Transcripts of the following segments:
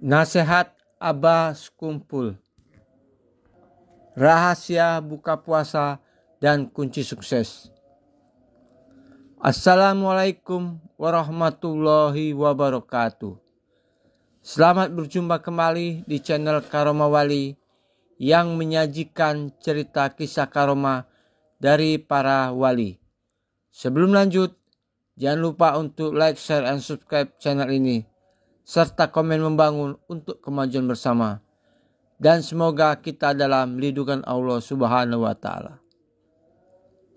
Nasihat Abah Skumpul. Rahasia buka puasa dan kunci sukses. Assalamualaikum warahmatullahi wabarakatuh. Selamat berjumpa kembali di channel Karomah Wali yang menyajikan cerita kisah karomah dari para wali. Sebelum lanjut, jangan lupa untuk like, share, dan subscribe channel ini, serta komen membangun untuk kemajuan bersama. Dan semoga kita dalam lindungan Allah Subhanahu wa Ta'ala.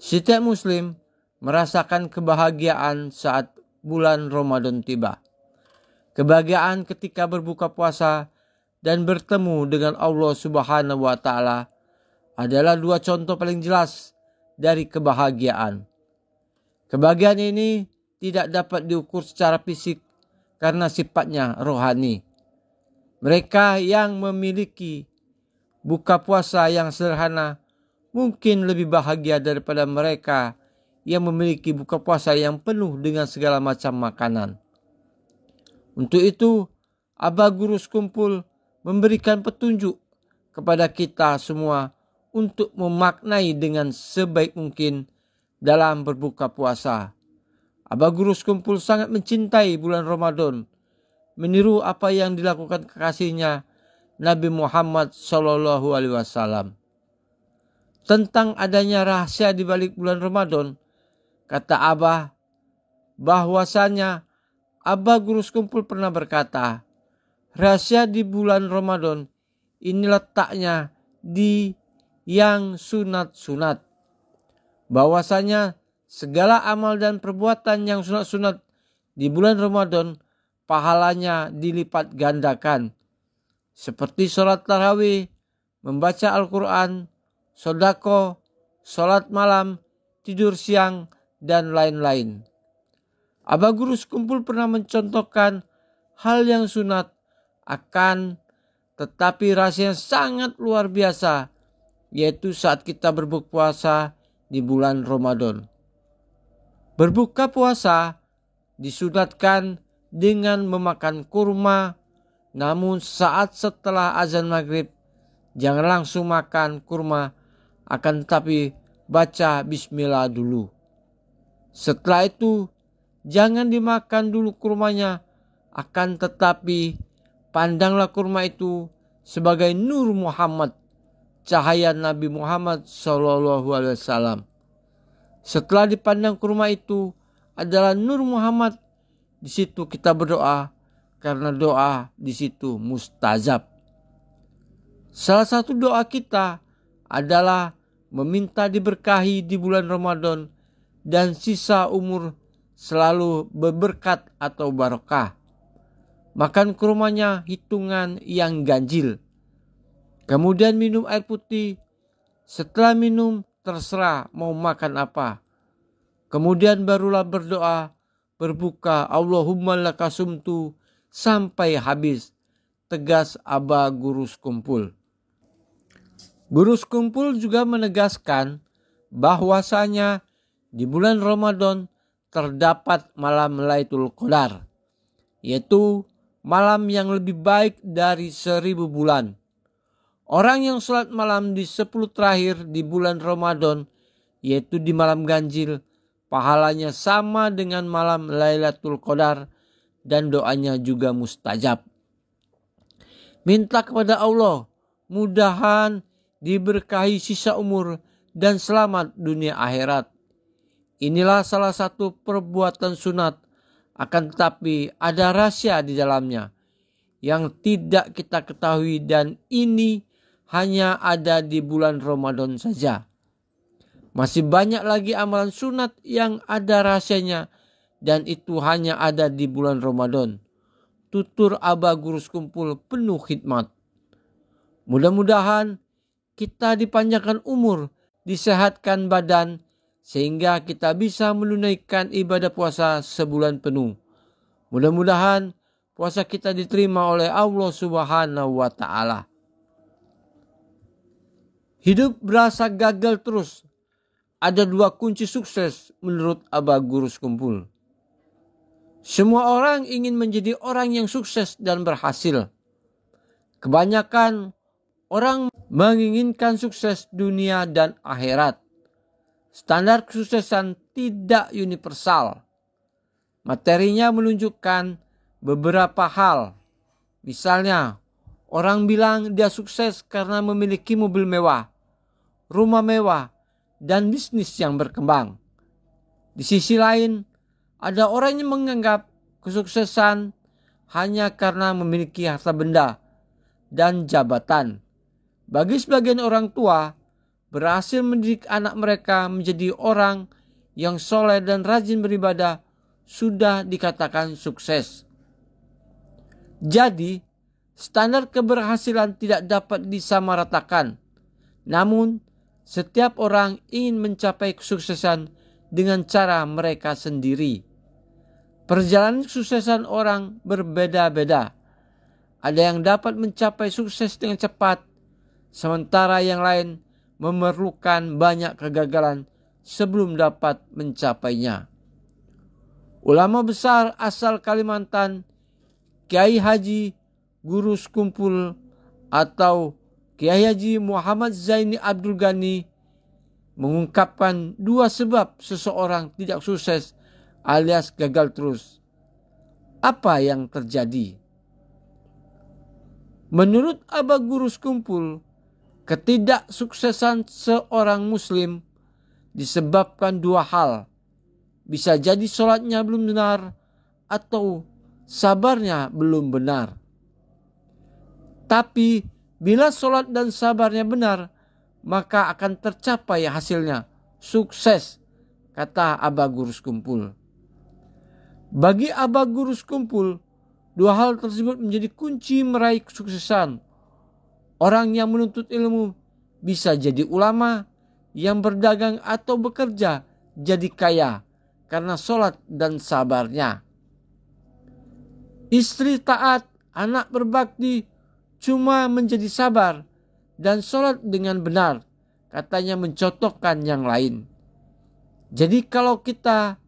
Setiap Muslim merasakan kebahagiaan saat bulan Ramadan tiba. Kebahagiaan ketika berbuka puasa dan bertemu dengan Allah Subhanahu wa Ta'ala adalah dua contoh paling jelas dari kebahagiaan. Kebahagiaan ini tidak dapat diukur secara fisik karena sifatnya rohani. Mereka yang memiliki buka puasa yang sederhana mungkin lebih bahagia daripada mereka yang memiliki buka puasa yang penuh dengan segala macam makanan. Untuk itu, Abah Guru Skumpul memberikan petunjuk kepada kita semua untuk memaknai dengan sebaik mungkin dalam berbuka puasa. Abah Guru Skumpul sangat mencintai bulan Ramadan, meniru apa yang dilakukan kekasihnya Nabi Muhammad SAW. Tentang adanya rahasia di balik bulan Ramadan, kata Abah bahwasanya Abah Guru Skumpul pernah berkata, rahasia di bulan Ramadan ini letaknya di yang sunat-sunat. Bahwasanya segala amal dan perbuatan yang sunat-sunat di bulan Ramadan pahalanya dilipat gandakan. Seperti sholat tarawih, membaca Al-Quran, sodako, sholat malam, tidur siang, dan lain-lain. Abah Guru Skumpul pernah mencontohkan hal yang sunat akan tetapi rasanya sangat luar biasa, yaitu saat kita berbuka puasa di bulan Ramadan. Berbuka puasa disunatkan dengan memakan kurma, namun saat setelah azan maghrib jangan langsung makan kurma, akan tetapi baca bismillah dulu. Setelah itu jangan dimakan dulu kurmanya, akan tetapi pandanglah kurma itu sebagai nur Muhammad, cahaya Nabi Muhammad SAW. Setelah dipandang kurma itu adalah nur Muhammad, di situ kita berdoa, karena doa di situ mustajab. Salah satu doa kita adalah meminta diberkahi di bulan Ramadan dan sisa umur selalu berberkat atau barokah. Makan kurmanya hitungan yang ganjil. Kemudian minum air putih. Setelah minum terserah mau makan apa. Kemudian barulah berdoa, berbuka Allahumma lakasumtu sampai habis, tegas Abah Guru Skumpul. Guru Skumpul juga menegaskan bahwasanya di bulan Ramadan terdapat malam Lailatul Qadar, yaitu malam yang lebih baik dari 1000 bulan. Orang yang sholat malam di 10 terakhir di bulan Ramadan, yaitu di malam ganjil, pahalanya sama dengan malam Lailatul Qadar dan doanya juga mustajab. Minta kepada Allah mudahan diberkahi sisa umur dan selamat dunia akhirat. Inilah salah satu perbuatan sunat, akan tetapi ada rahasia di dalamnya yang tidak kita ketahui, dan ini hanya ada di bulan Ramadan saja. Masih banyak lagi amalan sunat yang ada rahasianya, dan itu hanya ada di bulan Ramadan. Tutur Abah Guru Skumpul penuh khidmat. Mudah-mudahan kita dipanjangkan umur, disehatkan badan, sehingga kita bisa menunaikan ibadah puasa sebulan penuh. Mudah-mudahan puasa kita diterima oleh Allah Subhanahu wa Ta'ala. Hidup berasa gagal terus. Ada dua kunci sukses menurut Abah Guru Skumpul. Semua orang ingin menjadi orang yang sukses dan berhasil. Kebanyakan orang menginginkan sukses dunia dan akhirat. Standar kesuksesan tidak universal. Materinya menunjukkan beberapa hal. Misalnya, orang bilang dia sukses karena memiliki mobil mewah, rumah mewah, dan bisnis yang berkembang. Di sisi lain, ada orang yang menganggap kesuksesan hanya karena memiliki harta benda dan jabatan. Bagi sebagian orang tua, berhasil mendidik anak mereka menjadi orang yang soleh dan rajin beribadah sudah dikatakan sukses. Jadi, standar keberhasilan tidak dapat disamaratakan. Namun, setiap orang ingin mencapai kesuksesan dengan cara mereka sendiri. Perjalanan kesuksesan orang berbeda-beda. Ada yang dapat mencapai sukses dengan cepat, sementara yang lain memerlukan banyak kegagalan sebelum dapat mencapainya. Ulama besar asal Kalimantan, Kiai Haji Guru Sekumpul atau Kiai Haji Muhammad Zaini Abdul Ghani mengungkapkan 2 sebab seseorang tidak sukses alias gagal terus. Apa yang terjadi? Menurut Abah Guru Sekumpul, ketidaksuksesan seorang muslim disebabkan 2 hal. Bisa jadi sholatnya belum benar atau sabarnya belum benar. Tapi bila sholat dan sabarnya benar, maka akan tercapai hasilnya, sukses, kata Abah Guru Sekumpul. Bagi Abah Guru Sekumpul, 2 hal tersebut menjadi kunci meraih kesuksesan. Orang yang menuntut ilmu bisa jadi ulama, yang berdagang atau bekerja jadi kaya karena sholat dan sabarnya. Istri taat, anak berbakti, cuma menjadi sabar dan sholat dengan benar, katanya mencontohkan yang lain. Jadi kalau kita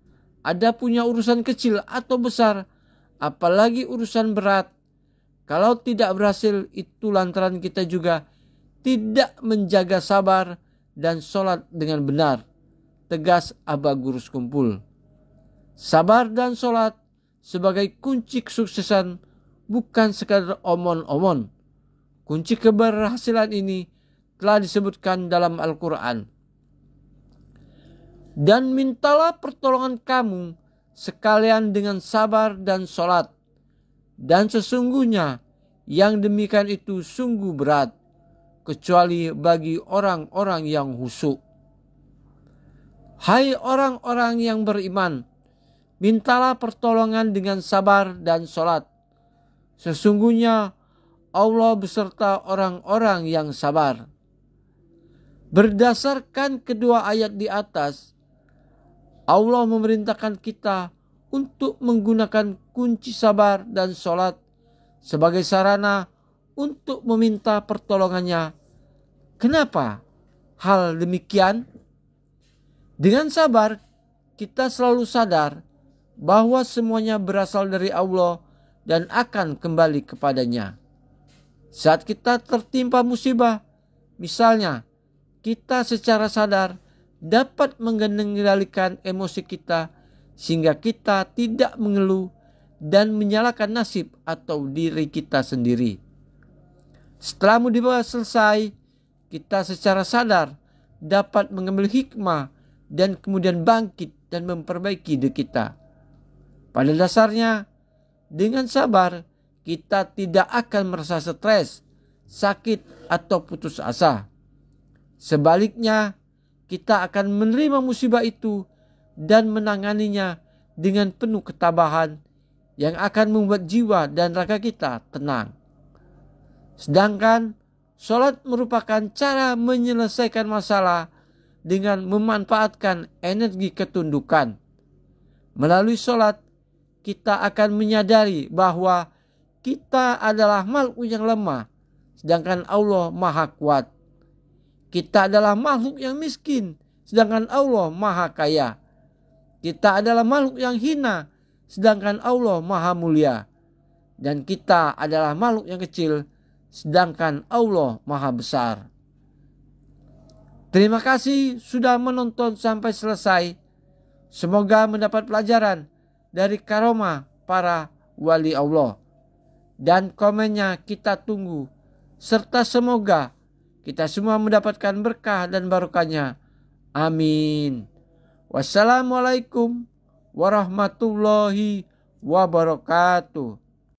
ada punya urusan kecil atau besar, apalagi urusan berat, kalau tidak berhasil itu lantaran kita juga tidak menjaga sabar dan sholat dengan benar, tegas Abah Guru Sekumpul. Sabar dan sholat sebagai kunci kesuksesan bukan sekadar omon-omon. Kunci keberhasilan ini telah disebutkan dalam Al-Quran. Dan mintalah pertolongan kamu sekalian dengan sabar dan sholat. Dan sesungguhnya yang demikian itu sungguh berat, kecuali bagi orang-orang yang khusyuk. Hai orang-orang yang beriman, mintalah pertolongan dengan sabar dan sholat. Sesungguhnya Allah beserta orang-orang yang sabar. Berdasarkan kedua ayat di atas, Allah memerintahkan kita untuk menggunakan kunci sabar dan sholat sebagai sarana untuk meminta pertolongannya. Kenapa hal demikian? Dengan sabar, kita selalu sadar bahwa semuanya berasal dari Allah dan akan kembali kepadanya. Saat kita tertimpa musibah, misalnya kita secara sadar dapat mengendalikan emosi kita sehingga kita tidak mengeluh dan menyalahkan nasib atau diri kita sendiri. Setelah musibah selesai, kita secara sadar dapat mengambil hikmah dan kemudian bangkit dan memperbaiki diri kita. Pada dasarnya, dengan sabar kita tidak akan merasa stres, sakit atau putus asa. Sebaliknya, kita akan menerima musibah itu dan menanganinya dengan penuh ketabahan yang akan membuat jiwa dan raga kita tenang. Sedangkan sholat merupakan cara menyelesaikan masalah dengan memanfaatkan energi ketundukan. Melalui sholat, kita akan menyadari bahwa kita adalah makhluk yang lemah, sedangkan Allah Maha Kuat. Kita adalah makhluk yang miskin, sedangkan Allah Maha Kaya. Kita adalah makhluk yang hina, sedangkan Allah Maha Mulia. Dan kita adalah makhluk yang kecil, sedangkan Allah Maha Besar. Terima kasih sudah menonton sampai selesai. Semoga mendapat pelajaran dari karomah para wali Allah. Dan komennya kita tunggu. Serta semoga kita semua mendapatkan berkah dan barokahnya. Amin. Wassalamualaikum warahmatullahi wabarakatuh.